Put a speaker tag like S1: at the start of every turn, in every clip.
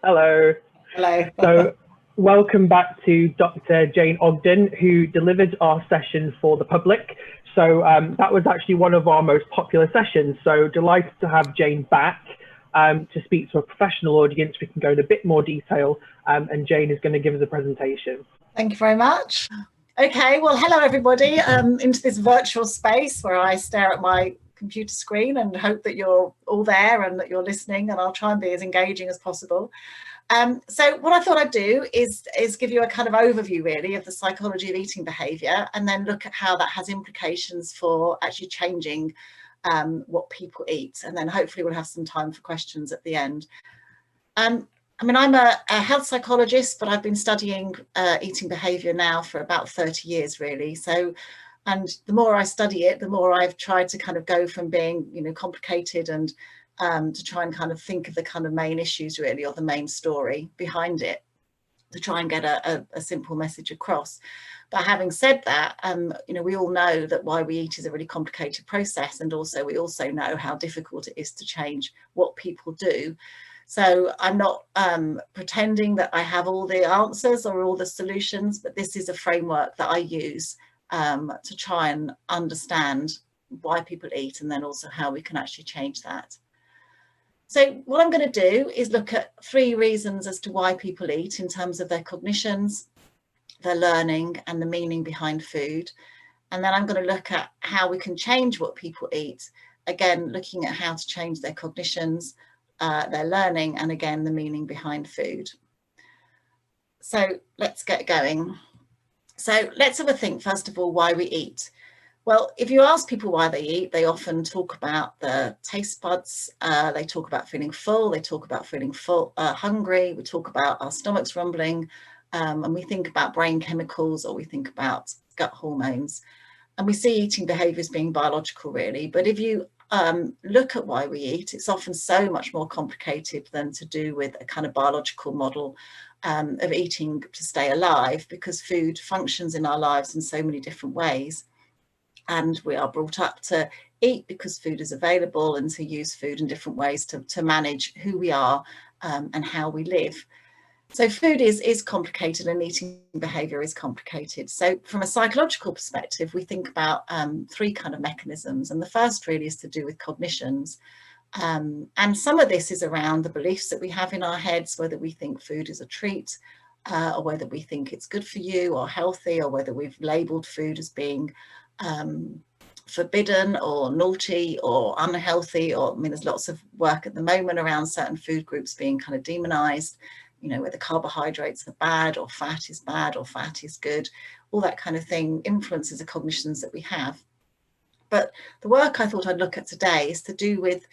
S1: Hello.
S2: Hello.
S1: So welcome back to Dr. Jane Ogden, who delivered our session for the public. So that was actually one of our most popular sessions. So delighted to have Jane back to speak to a professional audience. We can go in a bit more detail, and Jane is going to give us a presentation.
S2: Thank you very much. Okay, well, hello everybody into this virtual space where I stare at my computer screen and hope that you're all there and that you're listening, and I'll try and be as engaging as possible. So what I thought I'd do is give you a kind of overview really of the psychology of eating behaviour, and then look at how that has implications for actually changing what people eat, and then hopefully we'll have some time for questions at the end. I mean, I'm a health psychologist, but I've been studying eating behaviour now for about 30 years really. So, and the more I study it, the more I've tried to kind of go from being, you know, complicated and to try and kind of think of the kind of main issues really, or the main story behind it, to try and get a simple message across. But having said that, you know, we all know that why we eat is a really complicated process, and also we also know how difficult it is to change what people do. So I'm not pretending that I have all the answers or all the solutions, but this is a framework that I use to try and understand why people eat, and then also how we can actually change that. So what I'm going to do is look at 3 reasons as to why people eat in terms of their cognitions, their learning, and the meaning behind food. And then I'm going to look at how we can change what people eat, again looking at how to change their cognitions, their learning, and again the meaning behind food. So let's get going. So let's have a think first of all why we eat. Well, if you ask people why they eat, they often talk about the taste buds, they talk about feeling full, they talk about feeling hungry, we talk about our stomachs rumbling, and we think about brain chemicals, or we think about gut hormones. And we see eating behaviours being biological really, but if you look at why we eat, it's often so much more complicated than to do with a kind of biological model of eating to stay alive, because food functions in our lives in so many different ways. And we are brought up to eat because food is available, and to use food in different ways to manage who we are and how we live. So food is complicated, and eating behaviour is complicated. So from a psychological perspective, we think about 3 kind of mechanisms. And the first really is to do with cognitions. And some of this is around the beliefs that we have in our heads, whether we think food is a treat, or whether we think it's good for you or healthy, or whether we've labelled food as being forbidden or naughty or unhealthy. Or I mean, there's lots of work at the moment around certain food groups being kind of demonized, you know, whether carbohydrates are bad, or fat is bad, or fat is good. All that kind of thing influences the cognitions that we have. But the work I thought I'd look at today is to do with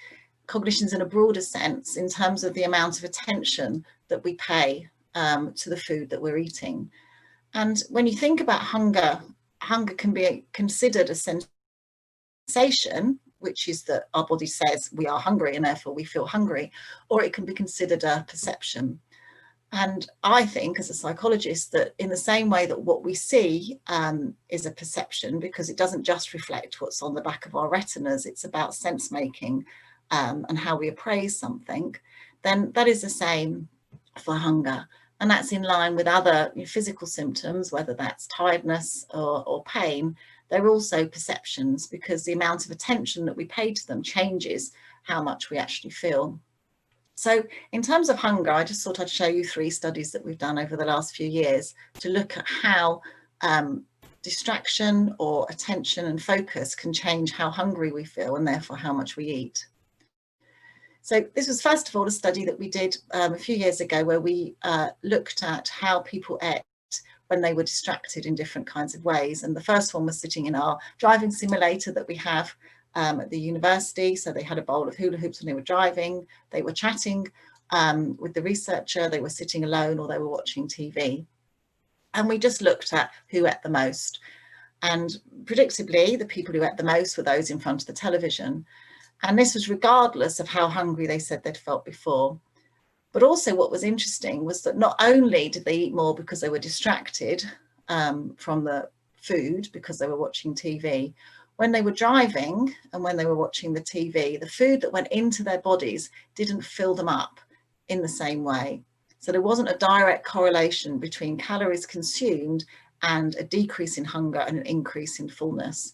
S2: cognitions in a broader sense, in terms of the amount of attention that we pay to the food that we're eating. And when you think about hunger, hunger can be considered a sensation, which is that our body says we are hungry and therefore we feel hungry, or it can be considered a perception. And I think as a psychologist that in the same way that what we see is a perception, because it doesn't just reflect what's on the back of our retinas, it's about sense making and how we appraise something, then that is the same for hunger. And that's in line with other physical symptoms, whether that's tiredness or pain. They're also perceptions, because the amount of attention that we pay to them changes how much we actually feel. So in terms of hunger, I just thought I'd show you 3 studies that we've done over the last few years to look at how distraction or attention and focus can change how hungry we feel, and therefore how much we eat. So this was first of all a study that we did a few years ago, where we looked at how people ate when they were distracted in different kinds of ways. And the first one was sitting in our driving simulator that we have at the university. So they had a bowl of hula hoops when they were driving, they were chatting with the researcher, they were sitting alone, or they were watching TV. And we just looked at who ate the most. And predictably, the people who ate the most were those in front of the television. And this was regardless of how hungry they said they'd felt before. But also what was interesting was that not only did they eat more because they were distracted from the food because they were watching TV, when they were driving and when they were watching the TV, the food that went into their bodies didn't fill them up in the same way. So there wasn't a direct correlation between calories consumed and a decrease in hunger and an increase in fullness.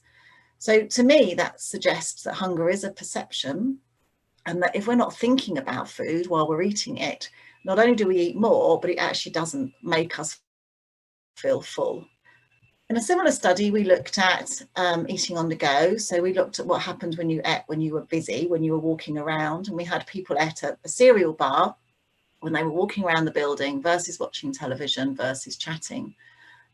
S2: So to me, that suggests that hunger is a perception, and that if we're not thinking about food while we're eating it, not only do we eat more, but it actually doesn't make us feel full. In a similar study, we looked at eating on the go. So we looked at what happened when you ate when you were busy, when you were walking around, and we had people ate a cereal bar when they were walking around the building versus watching television versus chatting.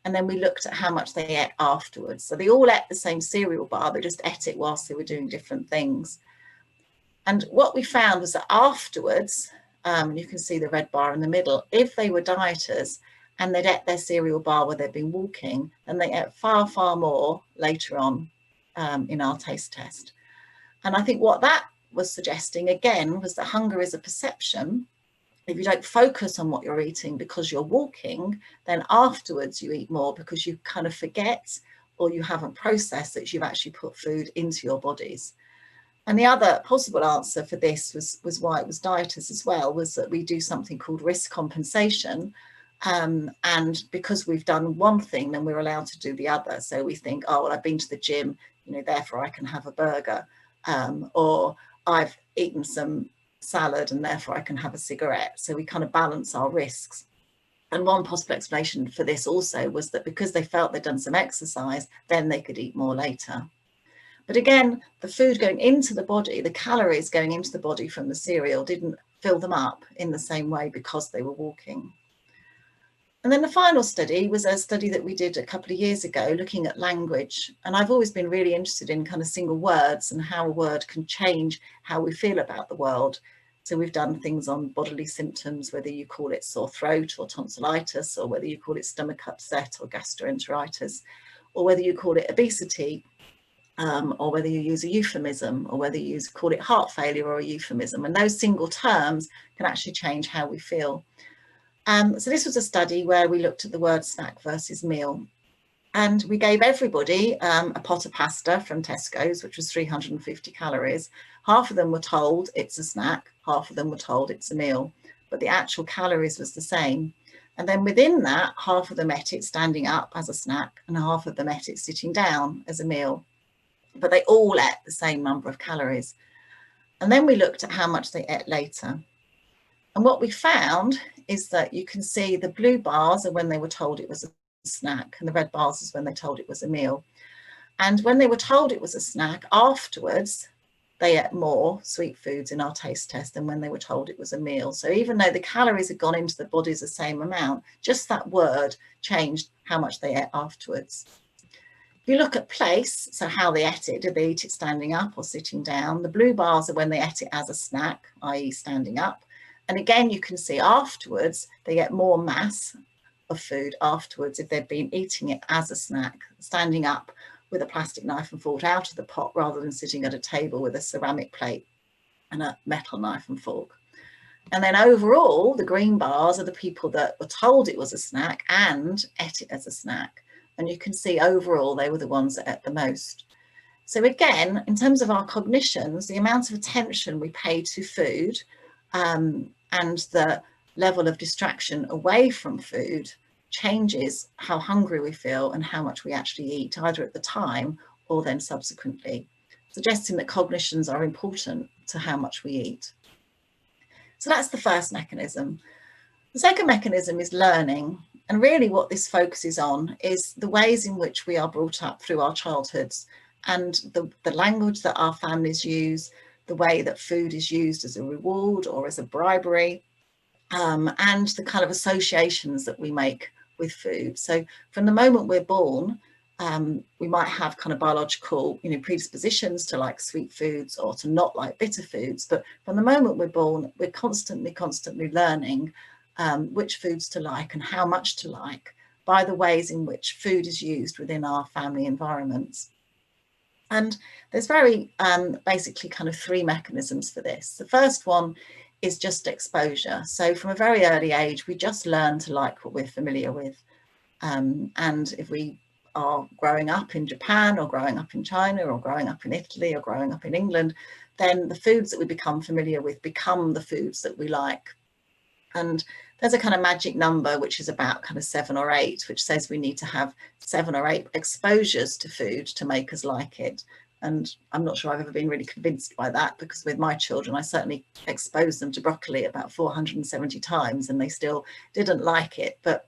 S2: And then we looked at how much they ate afterwards. So they all ate the same cereal bar, but just ate it whilst they were doing different things. And what we found was that afterwards, you can see the red bar in the middle, if they were dieters and they'd ate their cereal bar where they'd been walking, then they ate far, far more later on in our taste test. And I think what that was suggesting again was that hunger is a perception. If you don't focus on what you're eating because you're walking, then afterwards you eat more because you kind of forget, or you haven't processed that you've actually put food into your bodies. And the other possible answer for this was why it was dieters as well, was that we do something called risk compensation. And because we've done one thing, then we're allowed to do the other. So we think, oh, well, I've been to the gym, you know, therefore I can have a burger, or I've eaten some salad and therefore I can have a cigarette. So we kind of balance our risks. And one possible explanation for this also was that because they felt they'd done some exercise, then they could eat more later. But again, the food going into the body, the calories going into the body from the cereal didn't fill them up in the same way because they were walking. And then the final study was a study that we did a couple of years ago looking at language. And I've always been really interested in kind of single words and how a word can change how we feel about the world. So we've done things on bodily symptoms, whether you call it sore throat or tonsillitis, or whether you call it stomach upset or gastroenteritis, or whether you call it obesity, or whether you use a euphemism, or whether you call it heart failure or a euphemism. And those single terms can actually change how we feel. So this was a study where we looked at the word snack versus meal. And we gave everybody a pot of pasta from Tesco's, which was 350 calories. Half of them were told it's a snack, half of them were told it's a meal, but the actual calories was the same. And then within that, half of them ate it standing up as a snack and half of them ate it sitting down as a meal. But they all ate the same number of calories. And then we looked at how much they ate later. And what we found is that you can see the blue bars are when they were told it was a snack, and the red bars is when they told it was a meal. And when they were told it was a snack, afterwards, they ate more sweet foods in our taste test than when they were told it was a meal. So even though the calories had gone into the bodies the same amount, just that word changed how much they ate afterwards. If you look at place, so how they ate it, did they eat it standing up or sitting down? The blue bars are when they ate it as a snack, i.e. standing up. And again, you can see afterwards, they get more mass of food afterwards if they've been eating it as a snack, standing up with a plastic knife and fork out of the pot rather than sitting at a table with a ceramic plate and a metal knife and fork. And then overall, the green bars are the people that were told it was a snack and ate it as a snack. And you can see overall, they were the ones that ate the most. So again, in terms of our cognitions, the amount of attention we pay to food and the level of distraction away from food changes how hungry we feel and how much we actually eat, either at the time or then subsequently, suggesting that cognitions are important to how much we eat. So that's the first mechanism. The second mechanism is learning. And really what this focuses on is the ways in which we are brought up through our childhoods and the language that our families use, the way that food is used as a reward or as a bribery, and the kind of associations that we make with food. So from the moment we're born, we might have kind of biological, predispositions to like sweet foods or to not like bitter foods. But from the moment we're born, we're constantly learning which foods to like and how much to like by the ways in which food is used within our family environments. And there's very basically kind of three mechanisms for this. The first one is just exposure. So from a very early age, we just learn to like what we're familiar with. And if we are growing up in Japan or growing up in China or growing up in Italy or growing up in England, then the foods that we become familiar with become the foods that we like. And there's a kind of magic number, which is about kind of 7 or 8, which says we need to have 7 or 8 exposures to food to make us like it. And I'm not sure I've ever been really convinced by that, because with my children, I certainly exposed them to broccoli about 470 times and they still didn't like it. But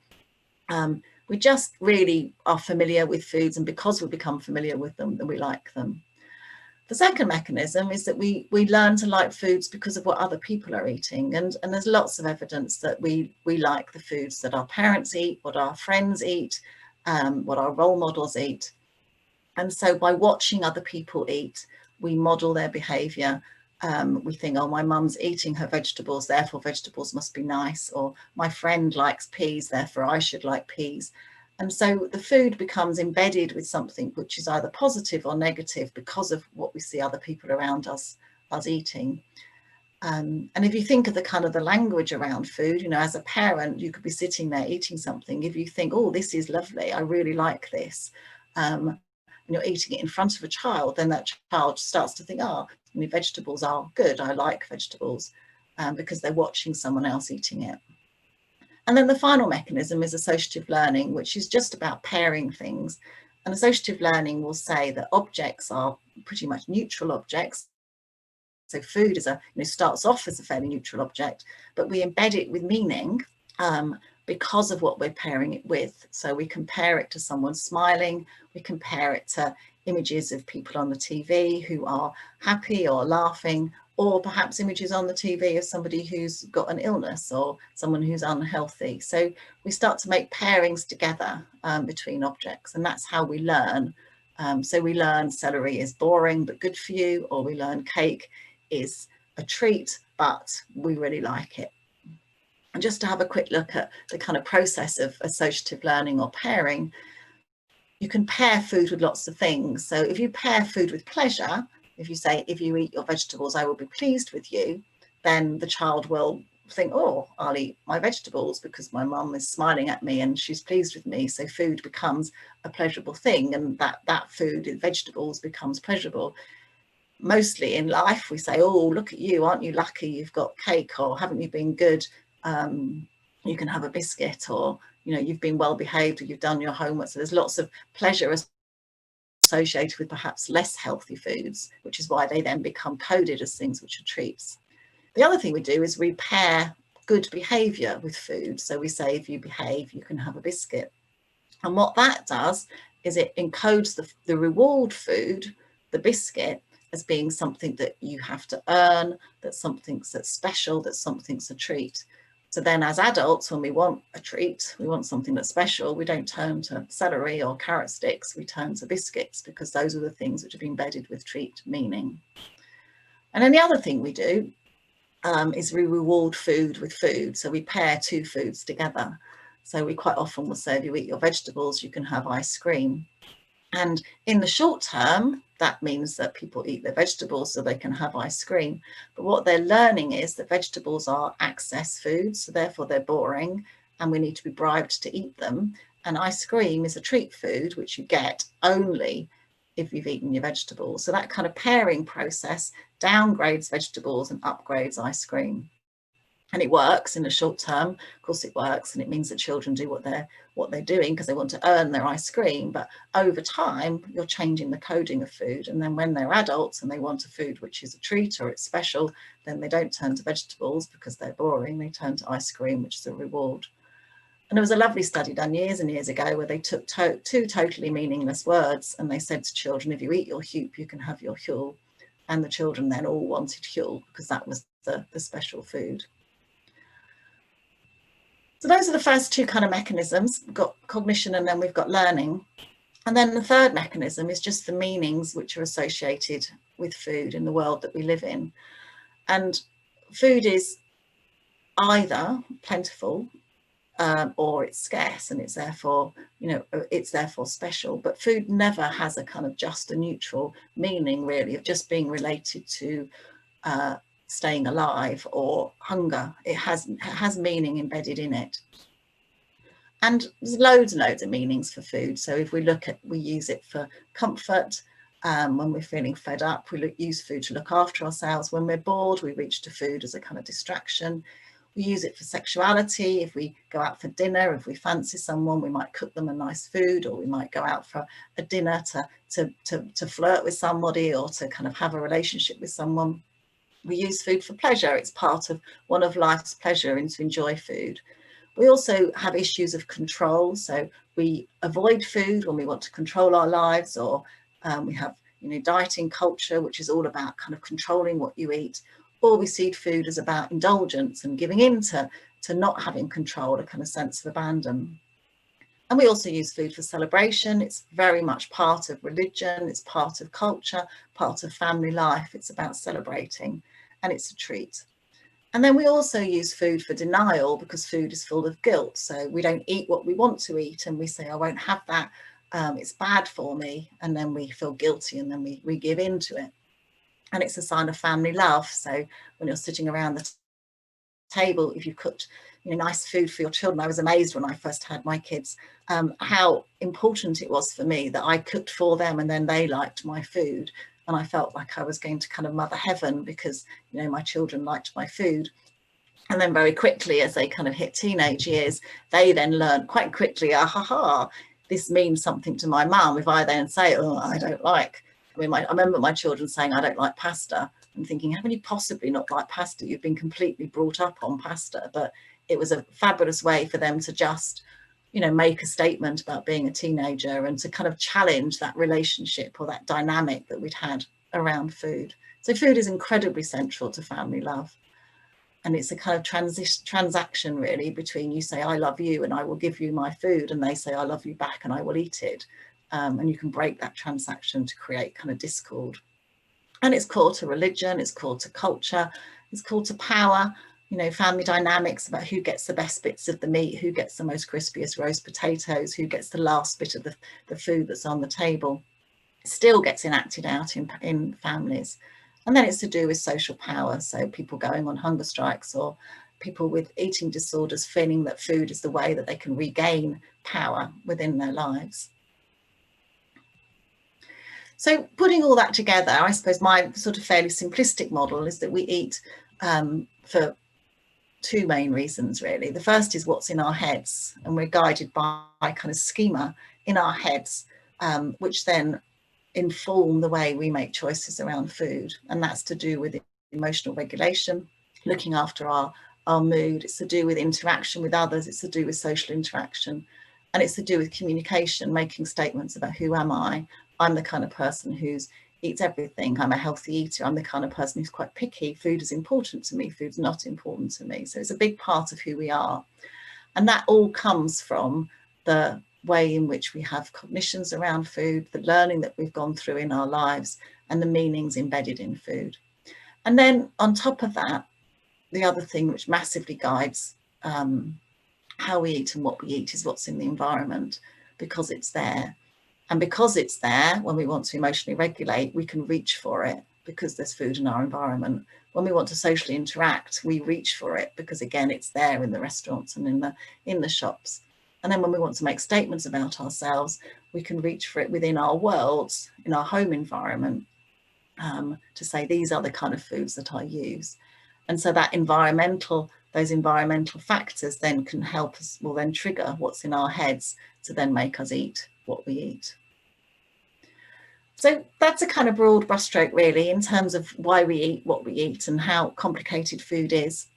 S2: we just really are familiar with foods, and because we become familiar with them, then we like them. The second mechanism is that we learn to like foods because of what other people are eating. And there's lots of evidence that we like the foods that our parents eat, what our friends eat, what our role models eat. And so by watching other people eat, we model their behaviour. We think, oh, my mum's eating her vegetables, therefore vegetables must be nice. Or my friend likes peas, therefore I should like peas. And so the food becomes embedded with something which is either positive or negative because of what we see other people around us eating. And if you think of the kind of the language around food, you know, as a parent, you could be sitting there eating something. If you think, oh, this is lovely, I really like this, and you're eating it in front of a child, then that child starts to think, oh, vegetables are good, I like vegetables, because they're watching someone else eating it. And then the final mechanism is associative learning, which is just about pairing things. And associative learning will say that objects are pretty much neutral objects. So food is starts off as a fairly neutral object, but we embed it with meaning because of what we're pairing it with. So we compare it to someone smiling, we compare it to images of people on the TV who are happy or laughing, or perhaps images on the TV of somebody who's got an illness or someone who's unhealthy. So we start to make pairings together between objects, and that's how we learn. So we learn celery is boring but good for you, or we learn cake is a treat, but we really like it. And just to have a quick look at the kind of process of associative learning or pairing, you can pair food with lots of things. So if you pair food with pleasure, if you say, if you eat your vegetables, I will be pleased with you, then the child will think, oh, I'll eat my vegetables because my mum is smiling at me and she's pleased with me. So food becomes a pleasurable thing, and that food, vegetables, becomes pleasurable. Mostly in life, we say, oh, look at you, aren't you lucky you've got cake, or haven't you been good? You can have a biscuit, or, you know, you've been well behaved, or you've done your homework. So there's lots of pleasure associated with perhaps less healthy foods, which is why they then become coded as things which are treats. The other thing we do is we pair good behaviour with food. So we say, if you behave, you can have a biscuit. And what that does is it encodes the reward food, the biscuit, as being something that you have to earn, that's something that's special, that's something's a treat. So then as adults, when we want a treat, we want something that's special, we don't turn to celery or carrot sticks, we turn to biscuits, because those are the things which have been embedded with treat meaning. And then the other thing we do is we reward food with food. So we pair two foods together. So we quite often will say, if you eat your vegetables, you can have ice cream. And in the short term, that means that people eat their vegetables so they can have ice cream. But what they're learning is that vegetables are access foods, so therefore they're boring and we need to be bribed to eat them. And ice cream is a treat food, which you get only if you've eaten your vegetables. So that kind of pairing process downgrades vegetables and upgrades ice cream. And it works in the short term. Of course it works, and it means that children do what they're doing because they want to earn their ice cream. But over time, you're changing the coding of food. And then when they're adults and they want a food which is a treat or it's special, then they don't turn to vegetables because they're boring. They turn to ice cream, which is a reward. And there was a lovely study done years and years ago where they took two totally meaningless words and they said to children, if you eat your hoop, you can have your huel. And the children then all wanted huel because that was the special food. So those are the first two kind of mechanisms. We've got cognition and then we've got learning. And then the third mechanism is just the meanings which are associated with food in the world that we live in. And food is either plentiful or it's scarce, and it's therefore, it's therefore special. But food never has a kind of just a neutral meaning, really, of just being related to staying alive or hunger. It has meaning embedded in it. And there's loads and loads of meanings for food. So if we use it for comfort. When we're feeling fed up, we use food to look after ourselves. When we're bored, we reach to food as a kind of distraction. We use it for sexuality. If we go out for dinner, if we fancy someone, we might cook them a nice food, or we might go out for a dinner to flirt with somebody or to kind of have a relationship with someone. We use food for pleasure. It's part of one of life's pleasure, and to enjoy food. We also have issues of control. So we avoid food when we want to control our lives, or we have, dieting culture, which is all about kind of controlling what you eat. Or we see food as about indulgence and giving in to not having control, a kind of sense of abandon. And we also use food for celebration. It's very much part of religion. It's part of culture, part of family life. It's about celebrating, and it's a treat. And then we also use food for denial, because food is full of guilt. So we don't eat what we want to eat, and we say, I won't have that. It's bad for me. And then we feel guilty, and then we give in to it. And it's a sign of family love. So when you're sitting around the table, if you've cooked nice food for your children, I was amazed when I first had my kids, how important it was for me that I cooked for them, and then they liked my food. And I felt like I was going to kind of mother heaven, because my children liked my food. And then very quickly, as they kind of hit teenage years, they then learned quite quickly, this means something to my mum. If I then say, oh, I don't like, I remember my children saying, I don't like pasta, and thinking, how can you possibly not like pasta? You've been completely brought up on pasta. But it was a fabulous way for them to just, make a statement about being a teenager, and to kind of challenge that relationship or that dynamic that we'd had around food. So food is incredibly central to family love. And it's a kind of transaction, really, between you say, I love you, and I will give you my food, and they say, I love you back, and I will eat it. And you can break that transaction to create kind of discord. And it's core to religion, it's core to culture, it's core to power, family dynamics about who gets the best bits of the meat, who gets the most crispiest roast potatoes, who gets the last bit of the food that's on the table. It still gets enacted out in families. And then it's to do with social power. So people going on hunger strikes, or people with eating disorders feeling that food is the way that they can regain power within their lives. So putting all that together, I suppose my sort of fairly simplistic model is that we eat for two main reasons, really. The first is what's in our heads, and we're guided by kind of schema in our heads, which then inform the way we make choices around food. And that's to do with emotional regulation, looking after our mood. It's to do with interaction with others. It's to do with social interaction. And it's to do with communication, making statements about who am I. I'm the kind of person who eats everything. I'm a healthy eater. I'm the kind of person who's quite picky. Food is important to me. Food's not important to me. So it's a big part of who we are. And that all comes from the way in which we have cognitions around food, the learning that we've gone through in our lives, and the meanings embedded in food. And then on top of that, the other thing which massively guides how we eat and what we eat is what's in the environment, because it's there. And because it's there, when we want to emotionally regulate, we can reach for it because there's food in our environment. When we want to socially interact, we reach for it because, again, it's there in the restaurants and in the shops. And then when we want to make statements about ourselves, we can reach for it within our worlds, in our home environment, to say, these are the kind of foods that I use. And so those environmental factors then can help us, will then trigger what's in our heads to then make us eat what we eat. So that's a kind of broad brushstroke, really, in terms of why we eat what we eat and how complicated food is.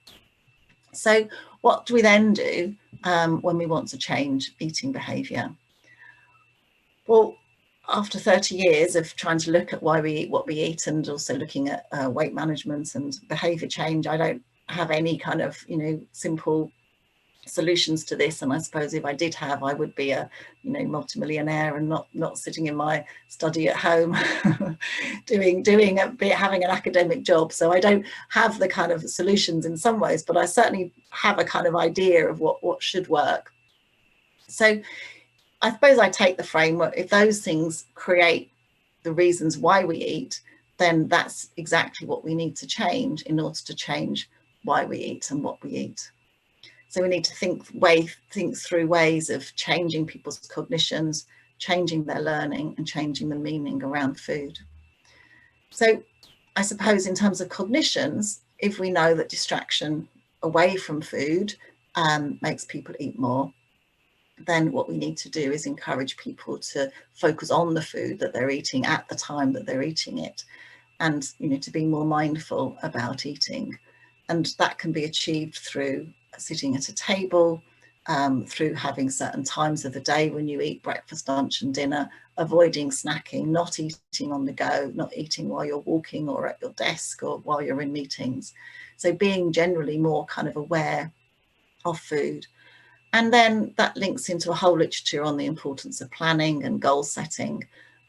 S2: So what do we then do when we want to change eating behaviour? Well, after 30 years of trying to look at why we eat what we eat, and also looking at weight management and behaviour change, I don't have any kind of, simple solutions to this. And I suppose if I did have, I would be a multimillionaire and not sitting in my study at home having an academic job. So I don't have the kind of solutions in some ways, but I certainly have a kind of idea of what should work. So I suppose I take the framework, if those things create the reasons why we eat, then that's exactly what we need to change in order to change why we eat and what we eat. So we need to think through ways of changing people's cognitions, changing their learning, and changing the meaning around food. So I suppose in terms of cognitions, if we know that distraction away from food makes people eat more, then what we need to do is encourage people to focus on the food that they're eating at the time that they're eating it, and to be more mindful about eating. And that can be achieved through sitting at a table, through having certain times of the day when you eat breakfast, lunch and dinner, avoiding snacking, not eating on the go, not eating while you're walking or at your desk or while you're in meetings. So being generally more kind of aware of food. And then that links into a whole literature on the importance of planning and goal setting,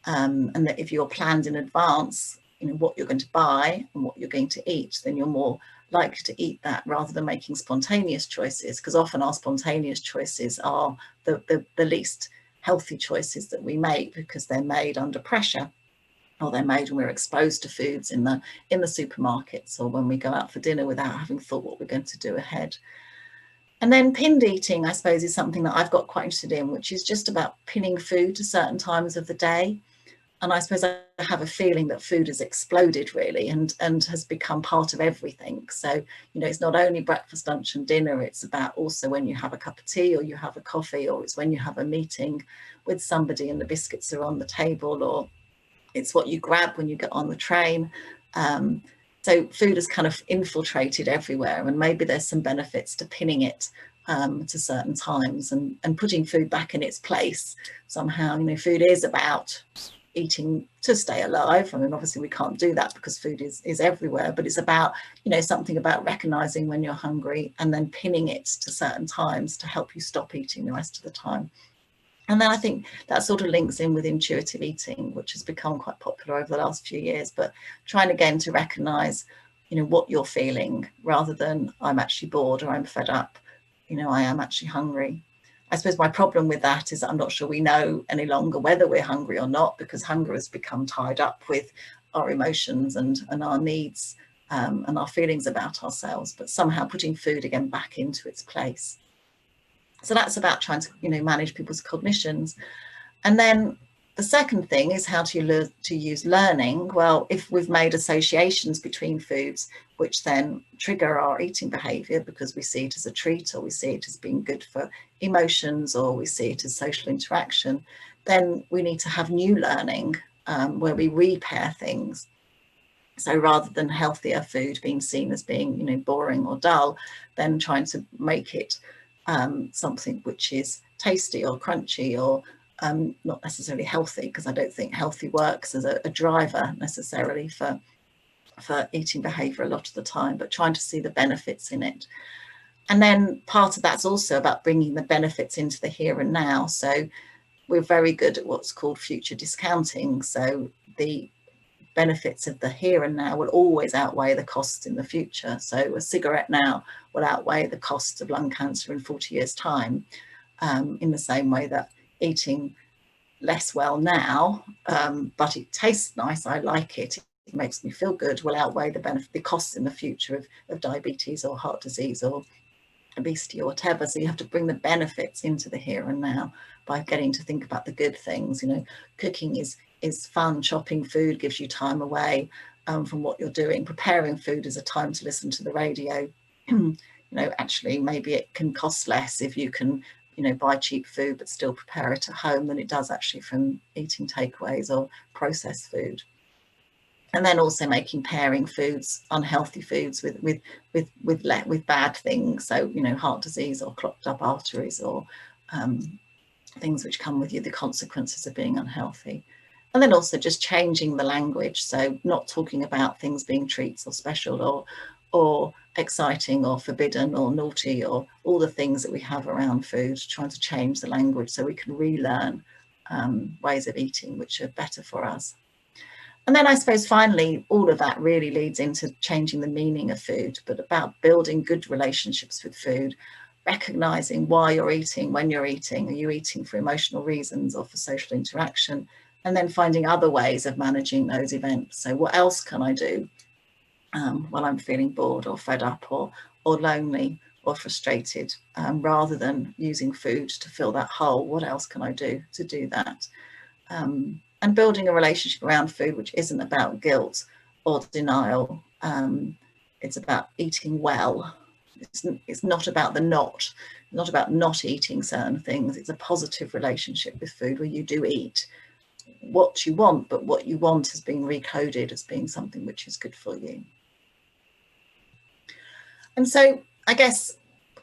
S2: and that if you're planned in advance, what you're going to buy and what you're going to eat, then you're more likely to eat that rather than making spontaneous choices, because often our spontaneous choices are the least healthy choices that we make, because they're made under pressure, or they're made when we're exposed to foods in the supermarkets, or when we go out for dinner without having thought what we're going to do ahead. And then pinned eating, I suppose, is something that I've got quite interested in, which is just about pinning food to certain times of the day. And I suppose I have a feeling that food has exploded really, and has become part of everything. So, it's not only breakfast, lunch and dinner, it's about also when you have a cup of tea or you have a coffee, or it's when you have a meeting with somebody and the biscuits are on the table, or it's what you grab when you get on the train. So food has kind of infiltrated everywhere, and maybe there's some benefits to pinning it to certain times, and putting food back in its place somehow. Food is about eating to stay alive. I mean, obviously we can't do that because food is everywhere, but it's about, something about recognizing when you're hungry and then pinning it to certain times to help you stop eating the rest of the time. And then I think that sort of links in with intuitive eating, which has become quite popular over the last few years, but trying again to recognize, what you're feeling, rather than I'm actually bored or I'm fed up, I am actually hungry. I suppose my problem with that is that I'm not sure we know any longer whether we're hungry or not, because hunger has become tied up with our emotions and our needs and our feelings about ourselves, but somehow putting food again back into its place. So that's about trying to, manage people's cognitions. And then the second thing is how to use learning. Well, if we've made associations between foods, which then trigger our eating behavior because we see it as a treat, or we see it as being good for emotions, or we see it as social interaction, then we need to have new learning where we repair things. So rather than healthier food being seen as being, boring or dull, then trying to make it something which is tasty or crunchy, or not necessarily healthy, because I don't think healthy works as a driver necessarily for eating behavior a lot of the time, but trying to see the benefits in it. And then part of that's also about bringing the benefits into the here and now. So we're very good at what's called future discounting. So the benefits of the here and now will always outweigh the costs in the future. So a cigarette now will outweigh the costs of lung cancer in 40 years' time, in the same way that eating less well now, but it tastes nice, I like it, it makes me feel good, will outweigh the costs in the future of diabetes or heart disease or obesity or whatever. So you have to bring the benefits into the here and now by getting to think about the good things. Cooking is fun. Chopping food gives you time away from what you're doing. Preparing food is a time to listen to the radio. Actually, maybe it can cost less if you can, buy cheap food but still prepare it at home than it does actually from eating takeaways or processed food. And then also making pairing foods, unhealthy foods, with bad things. So, heart disease or clogged up arteries, or things which come with the consequences of being unhealthy. And then also just changing the language. So not talking about things being treats or special or exciting or forbidden or naughty, or all the things that we have around food, trying to change the language so we can relearn ways of eating which are better for us. And then I suppose finally, all of that really leads into changing the meaning of food, but about building good relationships with food, recognizing why you're eating, when you're eating. Are you eating for emotional reasons or for social interaction? And then finding other ways of managing those events. So what else can I do when I'm feeling bored or fed up or lonely or frustrated, rather than using food to fill that hole? What else can I do to do that? And building a relationship around food which isn't about guilt or denial. It's about eating well, It's not about not about not eating certain things. It's a positive relationship with food where you do eat what you want, but what you want has been recoded as being something which is good for you. And so I guess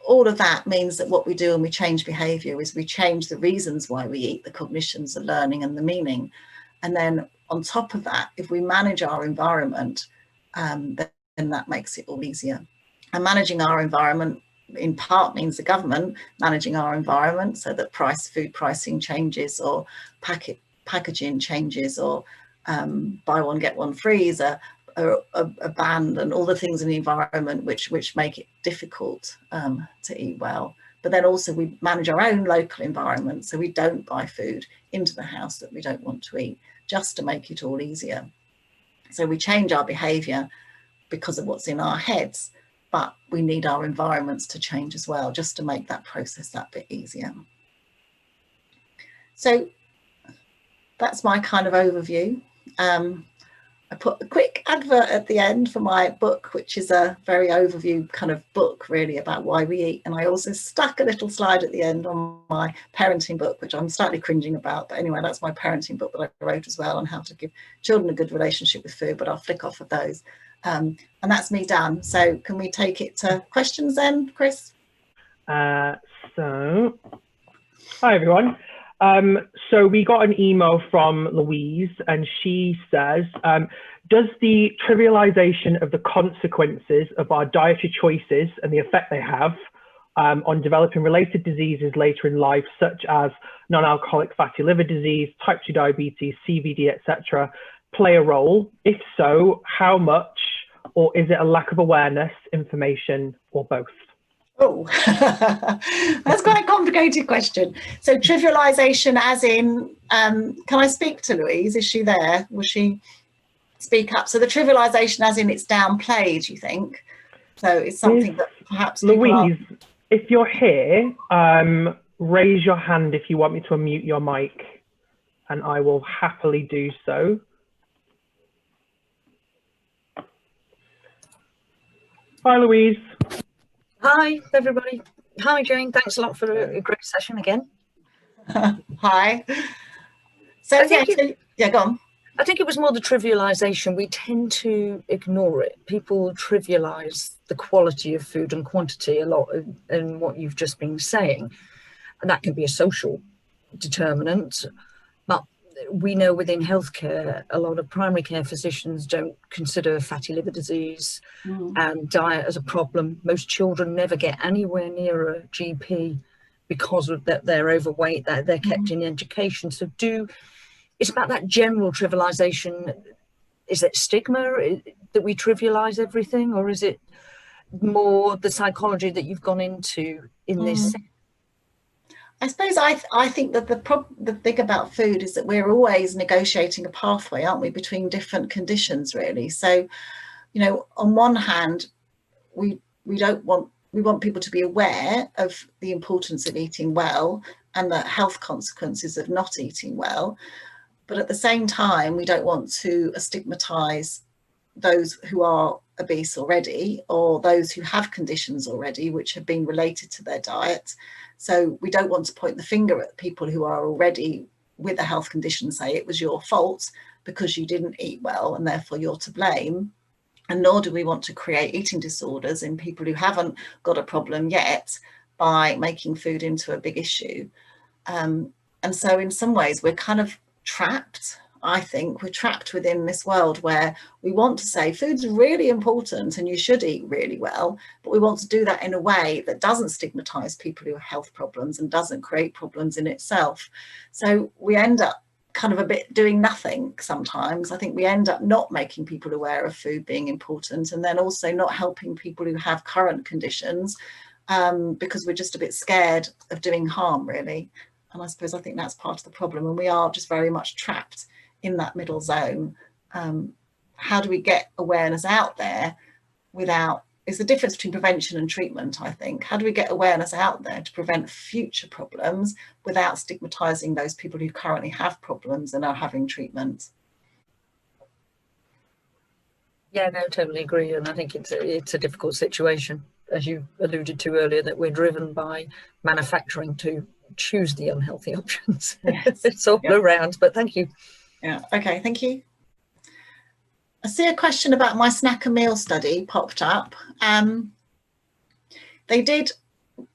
S2: all of that means that what we do when we change behaviour is we change the reasons why we eat, the cognitions, the learning and the meaning. And then on top of that, if we manage our environment, then that makes it all easier. And managing our environment in part means the government managing our environment so that food pricing changes, or packaging changes, or buy one get one free is a ban, and all the things in the environment which make it difficult to eat well. But then also we manage our own local environment, so we don't buy food into the house that we don't want to eat, just to make it all easier. So we change our behaviour because of what's in our heads, but we need our environments to change as well, just to make that process that bit easier. So that's my kind of overview. I put a quick advert at the end for my book, which is a very overview kind of book really about why we eat. And I also stuck a little slide at the end on my parenting book, which I'm slightly cringing about. But anyway, that's my parenting book that I wrote as well on how to give children a good relationship with food, but I'll flick off of those. And that's me done. So can we take it to questions then, Chris?
S1: So, hi everyone. So we got an email from Louise, and she says, does the trivialization of the consequences of our dietary choices and the effect they have on developing related diseases later in life, such as non-alcoholic fatty liver disease, type 2 diabetes, CVD, etc., play a role? If so, how much? Or is it a lack of awareness, information, or both?
S2: Oh, that's quite a complicated question. So trivialization as in, can I speak to Louise? Is she there? Will she speak up? So the trivialization as in it's downplayed, you think? So it's something that perhaps
S1: Louise, if you're here, raise your hand if you want me to unmute your mic, and I will happily do so. Hi, Louise.
S3: Hi, everybody. Hi, Jane. Thanks a lot for a great session again.
S2: Hi. So, yeah, go on.
S3: I think it was more the trivialization. We tend to ignore it. People trivialize the quality of food and quantity a lot in what you've just been saying. And that can be a social determinant. But we know within healthcare, a lot of primary care physicians don't consider fatty liver disease and diet as a problem. Most children never get anywhere near a GP because of that they're overweight, that they're kept in education. So it's about that general trivialization. Is it stigma that we trivialize everything, or is it more the psychology that you've gone into in this?
S2: I suppose I think that the thing about food is that we're always negotiating a pathway, aren't we, between different conditions, really. So, you know, on one hand, we want people to be aware of the importance of eating well and the health consequences of not eating well. But at the same time, we don't want to stigmatize those who are obese already, or those who have conditions already which have been related to their diet. So we don't want to point the finger at people who are already with a health condition, say it was your fault because you didn't eat well and therefore you're to blame. And nor do we want to create eating disorders in people who haven't got a problem yet by making food into a big issue. And so in some ways we're kind of trapped. I think we're trapped within this world where we want to say food's really important and you should eat really well, but we want to do that in a way that doesn't stigmatize people who have health problems and doesn't create problems in itself. So we end up kind of a bit doing nothing sometimes. I think we end up not making people aware of food being important, and then also not helping people who have current conditions because we're just a bit scared of doing harm, really. And I suppose I think that's part of the problem, and we are just very much trapped in that middle zone. How do we get awareness out there without, it's the difference between prevention and treatment, I think. How do we get awareness out there to prevent future problems without stigmatizing those people who currently have problems and are having treatment?
S3: Yeah, no, totally agree. And I think it's a difficult situation. as you alluded to earlier, that we're driven by manufacturing to choose the unhealthy options.
S2: Yes.
S3: It's all around, but thank you.
S2: Yeah, okay, thank you. I see a question about my snack and meal study popped up.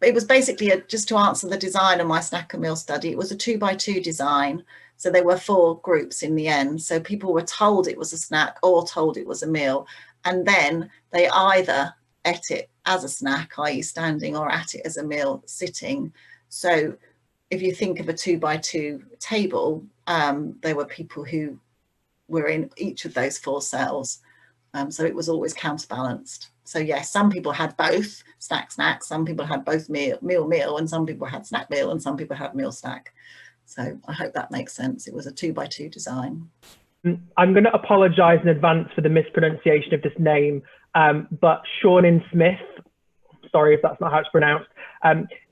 S2: It was basically just to answer the design of my snack and meal study. It was a 2x2 design. So there were 4 groups in the end. So people were told it was a snack or told it was a meal. And then they either ate it as a snack, i.e. standing, or ate it as a meal sitting. So if you think of a 2x2 table, there were people who were in each of those 4 cells. So it was always counterbalanced. So yes, some people had both snack, some people had both meal, and some people had snack meal, and some people had meal snack. So I hope that makes sense. It was a 2x2 design.
S1: I'm going to apologise in advance for the mispronunciation of this name, but Seanan Smith, sorry if that's not how it's pronounced,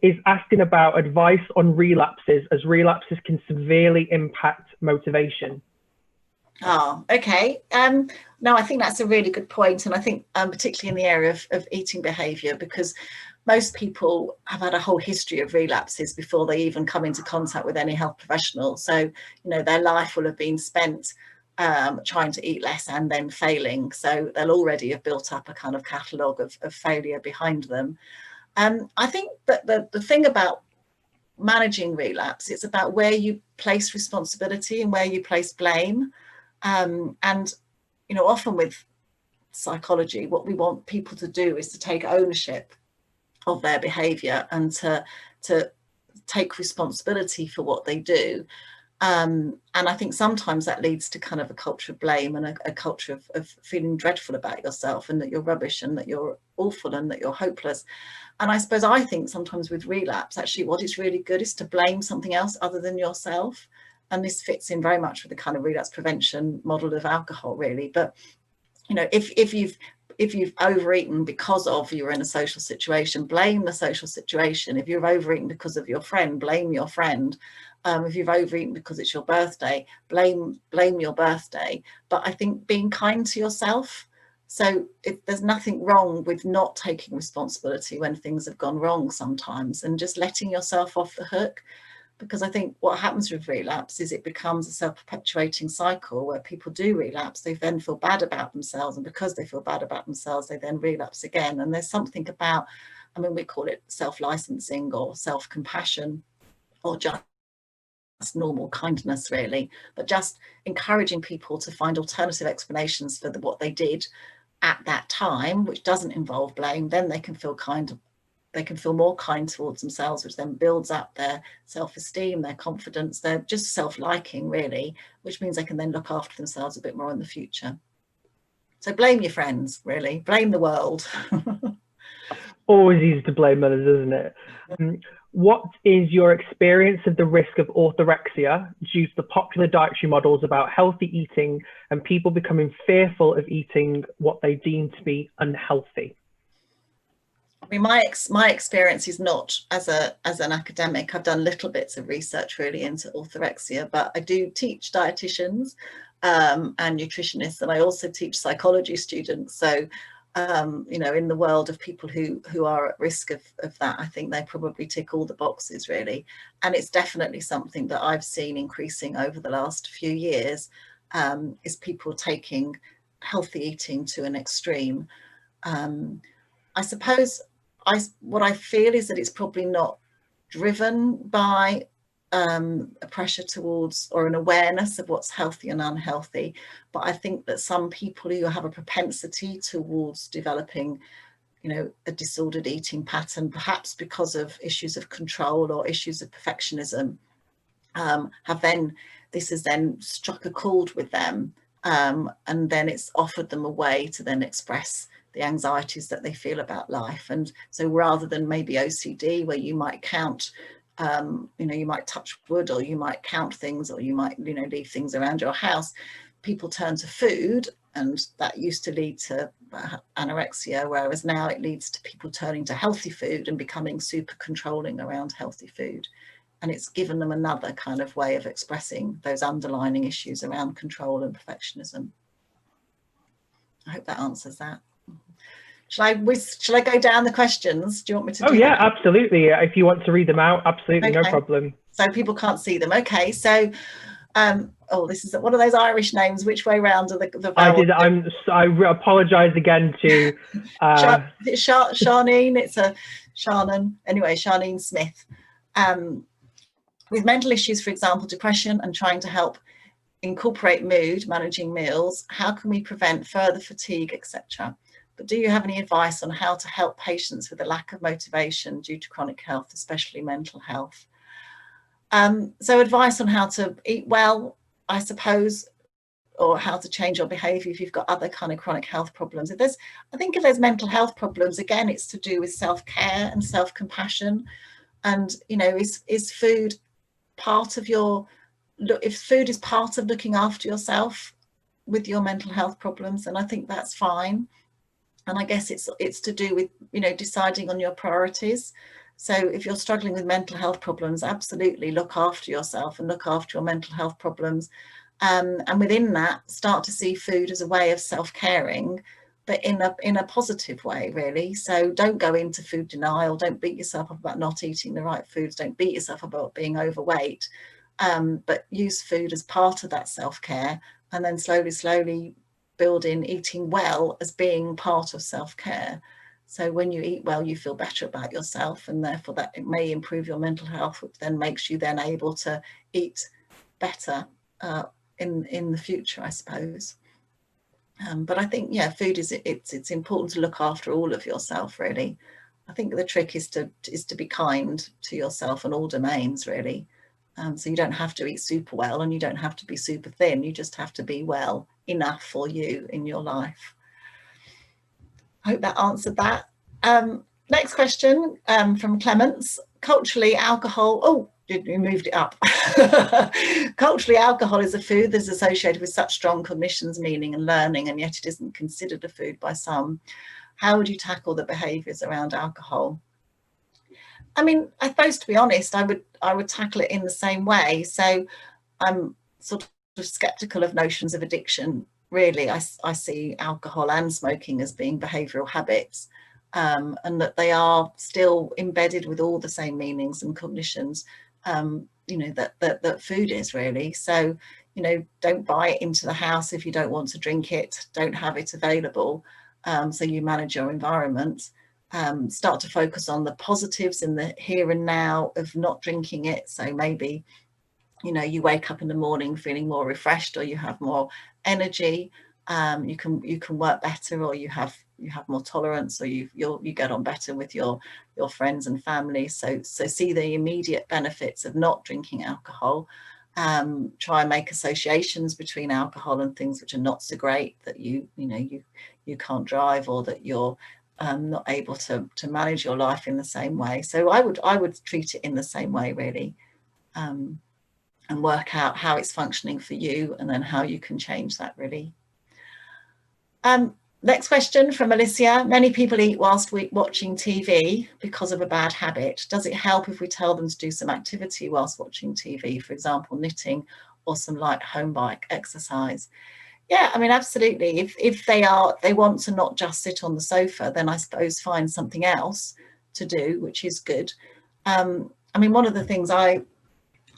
S1: is asking about advice on relapses, as relapses can severely impact motivation.
S2: Oh, okay. No, I think that's a really good point. And I think particularly in the area of eating behaviour, because most people have had a whole history of relapses before they even come into contact with any health professional. So, you know, their life will have been spent trying to eat less and then failing. So they'll already have built up a kind of catalogue of failure behind them. I think that the thing about managing relapse, it's about where you place responsibility and where you place blame. And, you know, often with psychology, what we want people to do is to take ownership of their behaviour and to take responsibility for what they do. And I think sometimes that leads to kind of a culture of blame and a culture of feeling dreadful about yourself, and that you're rubbish and that you're awful and that you're hopeless. And I suppose I think sometimes with relapse, actually what is really good is to blame something else other than yourself. And this fits in very much with the kind of relapse prevention model of alcohol, really. But, you know, if you've overeaten because of you're in a social situation, blame the social situation. If you've overeaten because of your friend, blame your friend. If you've overeaten because it's your birthday, blame your birthday. But I think being kind to yourself. So there's nothing wrong with not taking responsibility when things have gone wrong sometimes, and just letting yourself off the hook. Because I think what happens with relapse is it becomes a self-perpetuating cycle where people do relapse, they then feel bad about themselves, and because they feel bad about themselves, they then relapse again. And there's something about, I mean, we call it self-licensing or self-compassion, or just normal kindness, really, but just encouraging people to find alternative explanations for what they did at that time, which doesn't involve blame. Then they can feel they can feel more kind towards themselves, which then builds up their self-esteem, their confidence, their just self-liking, really, which means they can then look after themselves a bit more in the future. So blame your friends, really, blame the world.
S1: Always easy to blame others, isn't it? What is your experience of the risk of orthorexia due to the popular dietary models about healthy eating and people becoming fearful of eating what they deem to be unhealthy?
S2: I mean, my experience is not as an academic. I've done little bits of research really into orthorexia, but I do teach dietitians and nutritionists, and I also teach psychology students. So, you know, in the world of people who are at risk of that, I think they probably tick all the boxes, really. And it's definitely something that I've seen increasing over the last few years, is people taking healthy eating to an extreme. I suppose what I feel is that it's probably not driven by a pressure towards or an awareness of what's healthy and unhealthy, but I think that some people who have a propensity towards developing, you know, a disordered eating pattern, perhaps because of issues of control or issues of perfectionism, this has then struck a chord with them, and then it's offered them a way to then express the anxieties that they feel about life. And so rather than maybe OCD, where you might count, you know, you might touch wood, or you might count things, or you might, you know, leave things around your house, people turn to food, and that used to lead to anorexia, whereas now it leads to people turning to healthy food and becoming super controlling around healthy food. And it's given them another kind of way of expressing those underlying issues around control and perfectionism. I hope that answers that. Shall I go down the questions? Do you want me to do
S1: yeah,
S2: that?
S1: absolutely. If you want to read them out, absolutely,
S2: Okay.
S1: no problem.
S2: So people can't see them. Okay, so oh, this is one of those Irish names. Which way round are the vowels?
S1: I apologise again to
S2: Charnene. It's a Shannon. Anyway, Charnene Smith. With mental issues, for example, depression, and trying to help incorporate mood, managing meals, how can we prevent further fatigue, etc.? But do you have any advice on how to help patients with a lack of motivation due to chronic health, especially mental health? So advice on how to eat well, I suppose, or how to change your behaviour if you've got other kind of chronic health problems. I think if there's mental health problems, again, it's to do with self-care and self-compassion. And, you know, is food part of if food is part of looking after yourself with your mental health problems, then I think that's fine. And I guess it's to do with, you know, deciding on your priorities. So if you're struggling with mental health problems, absolutely look after yourself and look after your mental health problems. And within that, start to see food as a way of self-caring, but in a positive way, really. So don't go into food denial. Don't beat yourself up about not eating the right foods. Don't beat yourself up about being overweight. But use food as part of that self-care, and then slowly build in eating well as being part of self-care. So when you eat well, you feel better about yourself, and therefore that it may improve your mental health, which then makes you then able to eat better in the future, I suppose. But I think, yeah, food it's important to look after all of yourself, really. I think the trick is to be kind to yourself in all domains, really. So you don't have to eat super well, and you don't have to be super thin. You just have to be well enough for you in your life. I hope that answered that. Next question from Clements. Culturally, alcohol, oh, you moved it up. Culturally, alcohol is a food that is associated with such strong cognitions, meaning and learning, and yet it isn't considered a food by some. How would you tackle the behaviours around alcohol? I mean, I suppose, to be honest, I would tackle it in the same way. So I'm sort of skeptical of notions of addiction. Really, I see alcohol and smoking as being behavioural habits, and that they are still embedded with all the same meanings and cognitions, you know, that food is, really. So, you know, don't buy it into the house if you don't want to drink it. Don't have it available. So you manage your environment. Start to focus on the positives in the here and now of not drinking it. So maybe, you know, you wake up in the morning feeling more refreshed, or you have more energy. You can work better, or you have more tolerance, or you get on better with your friends and family. So see the immediate benefits of not drinking alcohol. Try and make associations between alcohol and things which are not so great, that you can't drive, or that you're not able to manage your life in the same way. So I would treat it in the same way, really, and work out how it's functioning for you, and then how you can change that, really. Next question from Alicia. Many people eat whilst watching TV because of a bad habit. Does it help if we tell them to do some activity whilst watching TV, for example, knitting or some light home bike exercise? Yeah, I mean, absolutely. If they want to not just sit on the sofa, then I suppose find something else to do, which is good. I mean, one of the things I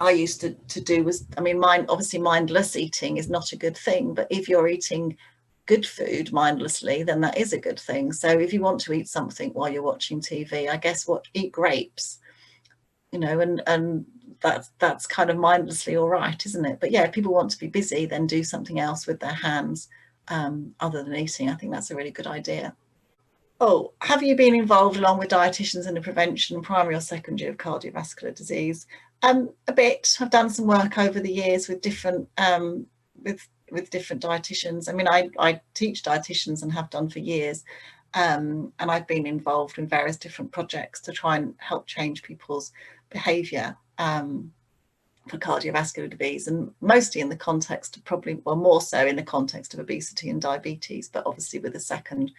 S2: used to do was, I mean, obviously mindless eating is not a good thing, but if you're eating good food mindlessly, then that is a good thing. So if you want to eat something while you're watching TV, I guess eat grapes, you know, and that's kind of mindlessly all right, isn't it? But yeah, if people want to be busy, then do something else with their hands other than eating. I think that's a really good idea. Oh, have you been involved along with dietitians in the prevention, primary or secondary, of cardiovascular disease? A bit. I've done some work over the years with different with different dietitians. I mean, I teach dietitians and have done for years, and I've been involved in various different projects to try and help change people's behaviour for cardiovascular disease, and mostly in the context of more so in the context of obesity and diabetes, but obviously with a second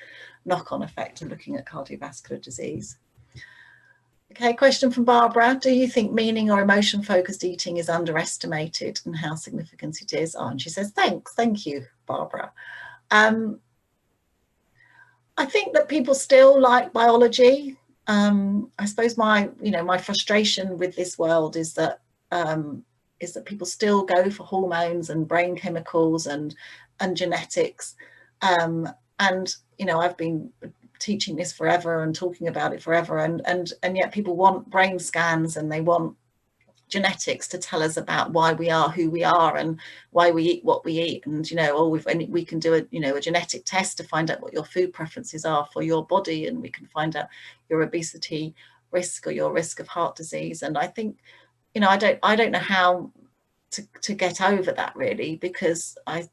S2: knock-on effect of looking at cardiovascular disease. Okay, question from Barbara. Do you think meaning or emotion-focused eating is underestimated, and how significant it is? Oh, and she says, thank you, Barbara. I think that people still like biology. I suppose my frustration with this world is that people still go for hormones and brain chemicals and genetics. And I've been teaching this forever and talking about it forever, and yet people want brain scans and they want genetics to tell us about why we are who we are and why we eat what we eat. And we can do a genetic test to find out what your food preferences are for your body, and we can find out your obesity risk or your risk of heart disease. And I think I don't know how to get over that, really, because I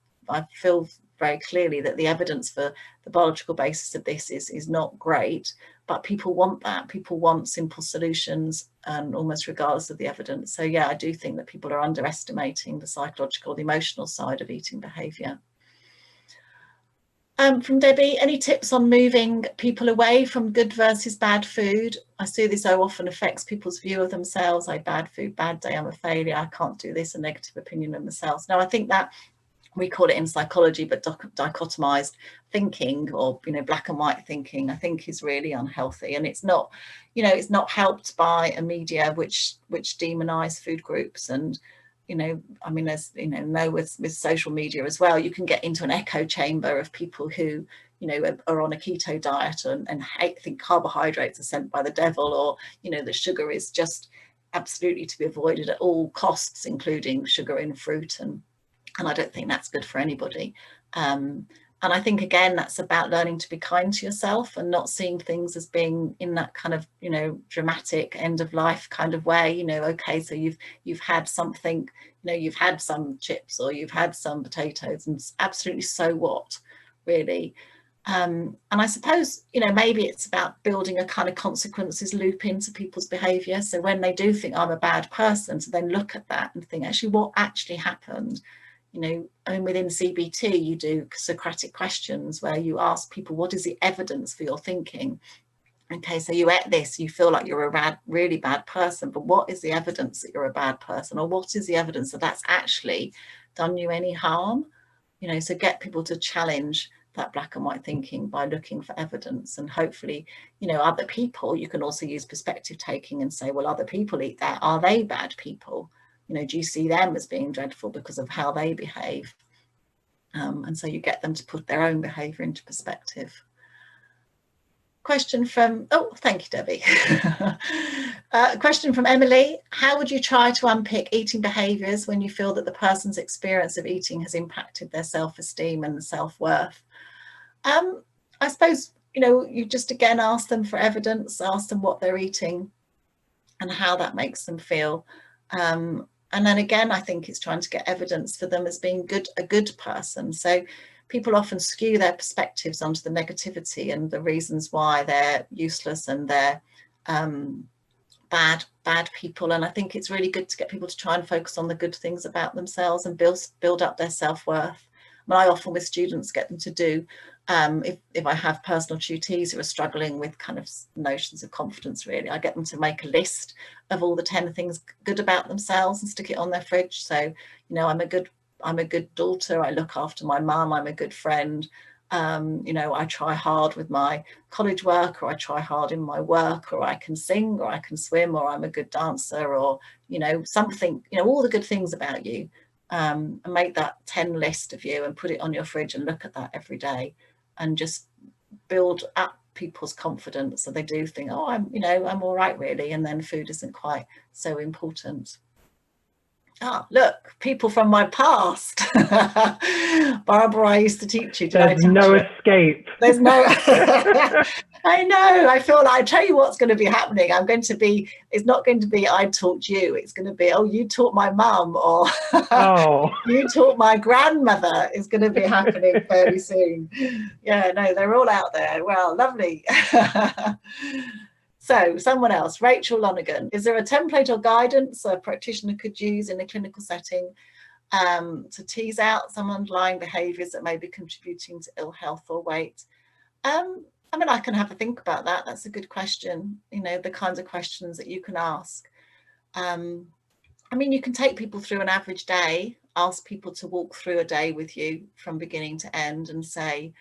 S2: feel very clearly that the evidence for the biological basis of this is not great, but people want that. People want simple solutions, and almost regardless of the evidence. So yeah, I do think that people are underestimating the psychological, the emotional side of eating behaviour. From Debbie, any tips on moving people away from good versus bad food? I see this so often affects people's view of themselves. Bad food, bad day, I'm a failure, I can't do this, a negative opinion of themselves. Now, I think that we call it in psychology, but dichotomized thinking, or black and white thinking, I think is really unhealthy. And it's not, it's not helped by a media which demonize food groups. And as with social media as well, you can get into an echo chamber of people who are on a keto diet and think carbohydrates are sent by the devil, or that sugar is just absolutely to be avoided at all costs, including sugar in fruit. And I don't think that's good for anybody. And I think, again, that's about learning to be kind to yourself and not seeing things as being in that kind of, dramatic end of life kind of way. Okay, so you've had something, you've had some chips or you've had some potatoes, and absolutely, so what, really. And I suppose, maybe it's about building a kind of consequences loop into people's behaviour. So when they do think I'm a bad person, to then look at that and think, actually, what actually happened? And within CBT, you do Socratic questions where you ask people, what is the evidence for your thinking? Okay, so you ate this, you feel like you're a really bad person, but what is the evidence that you're a bad person? Or what is the evidence that that's actually done you any harm? So get people to challenge that black and white thinking by looking for evidence. And hopefully, other people, you can also use perspective taking and say, well, other people eat that. Are they bad people? Do you see them as being dreadful because of how they behave? And so you get them to put their own behaviour into perspective. Question from, thank you, Debbie. Question from Emily. How would you try to unpick eating behaviours when you feel that the person's experience of eating has impacted their self-esteem and self-worth? I suppose, you just again ask them for evidence, ask them what they're eating and how that makes them feel. And then again, I think it's trying to get evidence for them as being a good person. So people often skew their perspectives onto the negativity and the reasons why they're useless and they're bad people. And I think it's really good to get people to try and focus on the good things about themselves and build up their self-worth. I often with students get them to do, if I have personal tutees who are struggling with kind of notions of confidence, really, I get them to make a list of all the 10 things good about themselves and stick it on their fridge. So, I'm a good daughter, I look after my mum, I'm a good friend, I try hard with my college work, or I try hard in my work, or I can sing, or I can swim, or I'm a good dancer, or, something, all the good things about you. And make that 10 list of you and put it on your fridge and look at that every day and just build up people's confidence so they do think, I'm all right, really, and then food isn't quite so important. Look, people from my past. Barbara, I used to teach you.
S1: There's no escape.
S2: There's no. I know. I feel like, I tell you what's going to be happening. It's not going to be I taught you. It's going to be, you taught my mum, or you taught my grandmother. Is going to be happening fairly soon. Yeah, no, they're all out there. Well, lovely. So someone else, Rachel Lonergan, is there a template or guidance a practitioner could use in a clinical setting to tease out some underlying behaviours that may be contributing to ill health or weight? I can have a think about that. That's a good question. The kinds of questions that you can ask. You can take people through an average day, ask people to walk through a day with you from beginning to end and say,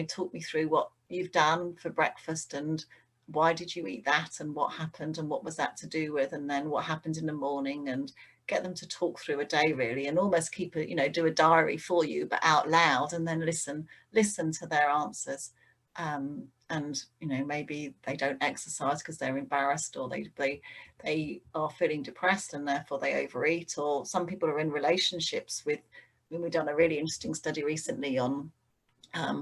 S2: talk me through you've done for breakfast, and why did you eat that, and what happened, and what was that to do with, and then what happened in the morning, and get them to talk through a day really, and almost keep a, you know, do a diary for you but out loud, and then listen to their answers. And you know, maybe they don't exercise because they're embarrassed, or they are feeling depressed and therefore they overeat, or some people are in relationships with, I mean, we've done a really interesting study recently on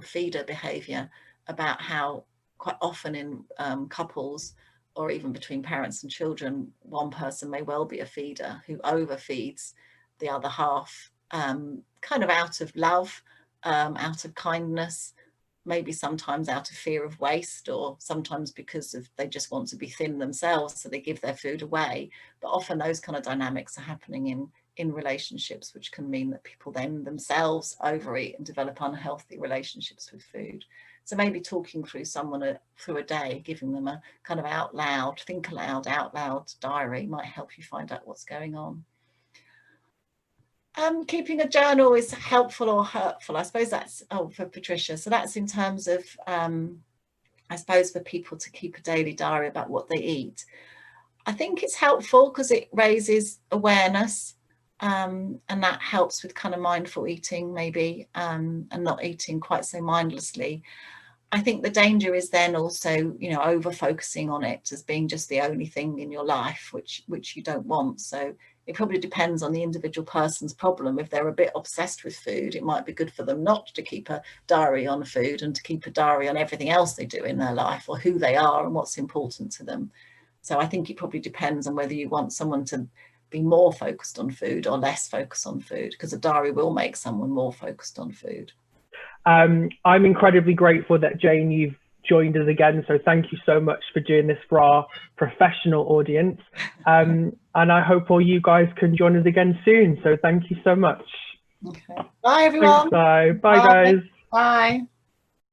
S2: feeder behavior, about how quite often in couples, or even between parents and children, one person may well be a feeder who overfeeds the other half, kind of out of love, out of kindness, maybe sometimes out of fear of waste, or sometimes because of they just want to be thin themselves, so they give their food away. But often those kind of dynamics are happening in relationships, which can mean that people then themselves overeat and develop unhealthy relationships with food. So maybe talking through someone through a day, giving them a kind of out loud, think aloud, out loud diary might help you find out what's going on. Keeping a journal is helpful or hurtful? I suppose that's, oh, for Patricia. So that's in terms of, I suppose, for people to keep a daily diary about what they eat. I think it's helpful because it raises awareness, and that helps with kind of mindful eating maybe, and not eating quite so mindlessly. I think the danger is then also, you know, over focusing on it as being just the only thing in your life, which you don't want. So it probably depends on the individual person's problem. If they're a bit obsessed with food, it might be good for them not to keep a diary on food, and to keep a diary on everything else they do in their life, or who they are and what's important to them. So I think it probably depends on whether you want someone to be more focused on food or less focused on food, because a diary will make someone more focused on food.
S1: I'm incredibly grateful that, Jane, you've joined us again. So thank you so much for doing this for our professional audience. And I hope all you guys can join us again soon. So thank you so much.
S2: Okay. Bye, everyone.
S1: Thanks, bye. Bye, guys.
S2: Bye.